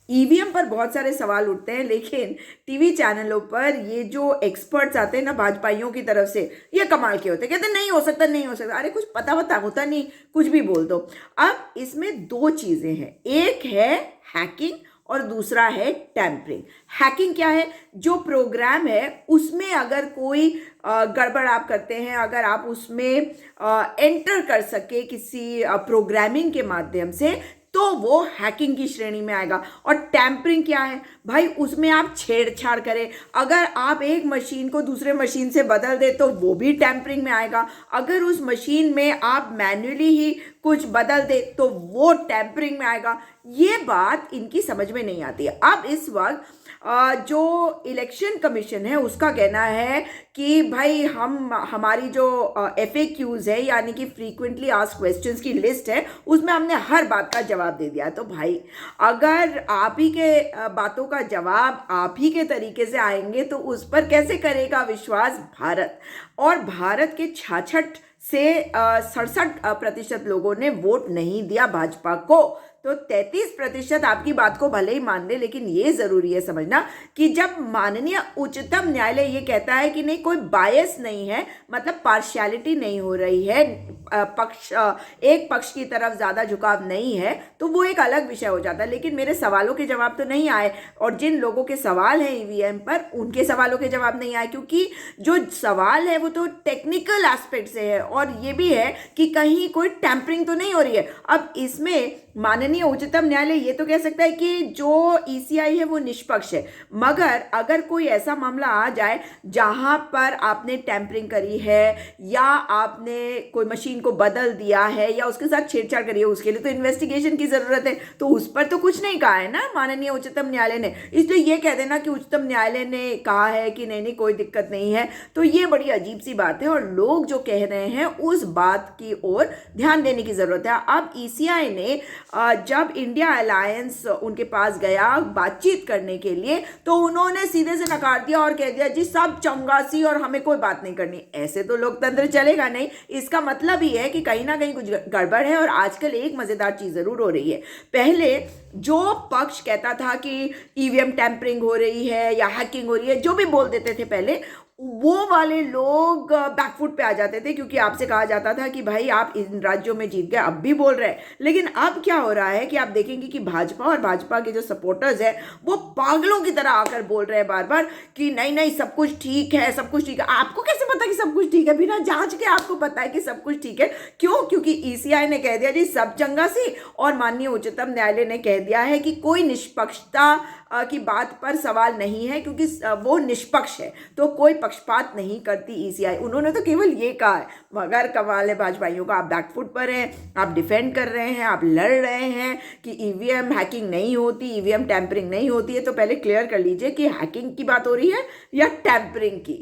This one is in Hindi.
ईवीएम पर बहुत सारे सवाल उठते हैं, लेकिन टीवी चैनलों पर ये जो एक्सपर्ट्स आते हैं ना भाजपाइयों की तरफ से, ये कमाल के होते हैं। कहते हैं नहीं हो सकता, नहीं हो सकता। अरे कुछ पता वता होता नहीं, कुछ भी बोल दो। अब इसमें दो चीजें हैं, एक है हैकिंग और दूसरा है टैंपरिंग। हैकिंग क्या है? जो प्रोग्राम है उसमें अगर कोई गड़बड़ आप करते हैं, अगर आप उसमें एंटर कर सके किसी प्रोग्रामिंग के माध्यम से, तो वो हैकिंग की श्रेणी में आएगा। और टैंपरिंग क्या है भाई? उसमें आप छेड़छाड़ करें, अगर आप एक मशीन को दूसरे मशीन से बदल दे तो वो भी टैंपरिंग में आएगा। अगर उस मशीन में आप मैन्युअली ही कुछ बदल दे तो वो टैंपरिंग में आएगा। ये बात इनकी समझ में नहीं आती है। अब इस वक्त जो इलेक्शन कमीशन है उसका कहना है कि भाई हमारी जो FAQs है, यानी कि फ्रीक्वेंटली आस्क्ड क्वेश्चंस की लिस्ट है, उसमें हमने हर बात का जवाब दे दिया। तो भाई अगर आप ही के बातों का जवाब आप ही के तरीके से आएंगे तो उस पर कैसे करेगा विश्वास भारत? और भारत के 66 से 67% लोगों ने वोट नहीं दिया भाजपा को। तो 33% आपकी बात को भले ही मान ले, लेकिन ये जरूरी है समझना कि जब माननीय उच्चतम न्यायालय ये कहता है कि नहीं कोई बायस नहीं है, मतलब पार्शियलिटी नहीं हो रही है, एक पक्ष की तरफ ज्यादा झुकाव नहीं है, तो वो एक अलग विषय हो जाता है। लेकिन मेरे सवालों के जवाब तो नहीं आए, और जिन लोगों के सवाल हैं ईवीएम पर उनके सवालों के जवाब नहीं आए, क्योंकि जो सवाल है वो तो टेक्निकल एस्पेक्ट से है, और ये भी है कि कहीं कोई टैंपरिंग तो नहीं हो रही है। अब इसमें माननीय उच्चतम न्यायालय ये तो कह सकता है कि जो ECI है वो निष्पक्ष है, मगर अगर कोई ऐसा मामला आ जाए जहां पर आपने टैंपरिंग करी है, या आपने कोई मशीन को बदल दिया है, या उसके साथ छेड़छाड़ करी है, उसके लिए तो इन्वेस्टिगेशन की जरूरत है। तो उस पर तो कुछ नहीं कहा है ना माननीय उच्चतम न्यायालय ने। इसलिए ये कह देना कि उच्चतम न्यायालय ने कहा है कि नहीं नहीं कोई दिक्कत नहीं है, तो ये बड़ी अजीब सी बात है, और लोग जो कह रहे हैं उस बात की ओर ध्यान देने की जरूरत है। अब ECI ने जब इंडिया अलायंस उनके पास गया बातचीत करने के लिए, तो उन्होंने सीधे से नकार दिया और कह दिया जी सब चौंगासी और हमें कोई बात नहीं करनी। ऐसे तो लोकतंत्र चलेगा नहीं। इसका मतलब ही है कि कहीं ना कहीं कुछ गड़बड़ है। और आजकल एक मजेदार चीज जरूर हो रही है, पहले जो पक्ष कहता था कि ईवीएम टैंपरिंग हो रही है या हैकिंग हो रही है, जो भी बोल देते थे पहले, वो वाले लोग बैकफुट पे आ जाते थे, क्योंकि आपसे कहा जाता था कि भाई आप इन राज्यों में जीत गए, अब भी बोल रहे हैं। लेकिन अब क्या हो रहा है कि आप देखेंगे कि भाजपा और भाजपा के जो सपोर्टर्स हैं वो पागलों की तरह आकर बोल रहे हैं बार बार कि नहीं नहीं सब कुछ ठीक है, सब कुछ ठीक है। आपको कैसे पता कि सब कुछ ठीक है? बिना जांच के आपको पता है कि सब कुछ ठीक है। क्यों? क्योंकि ECI ने कह दिया जी सब चंगा सी, और माननीय उच्चतम न्यायालय ने कह दिया है कि कोई निष्पक्षता की बात पर सवाल नहीं है, क्योंकि वो निष्पक्ष है, तो कोई पक्षपात नहीं करती ECI। उन्होंने तो केवल ये कहा है, मगर कमाल है भाजपाइयों का, आप बैकफुट पर हैं, आप डिफेंड कर रहे हैं, आप लड़ रहे हैं कि ईवीएम हैकिंग नहीं होती, ईवीएम टैंपरिंग नहीं होती है। तो पहले क्लियर कर लीजिए कि हैकिंग की बात हो रही है या टैंपरिंग की।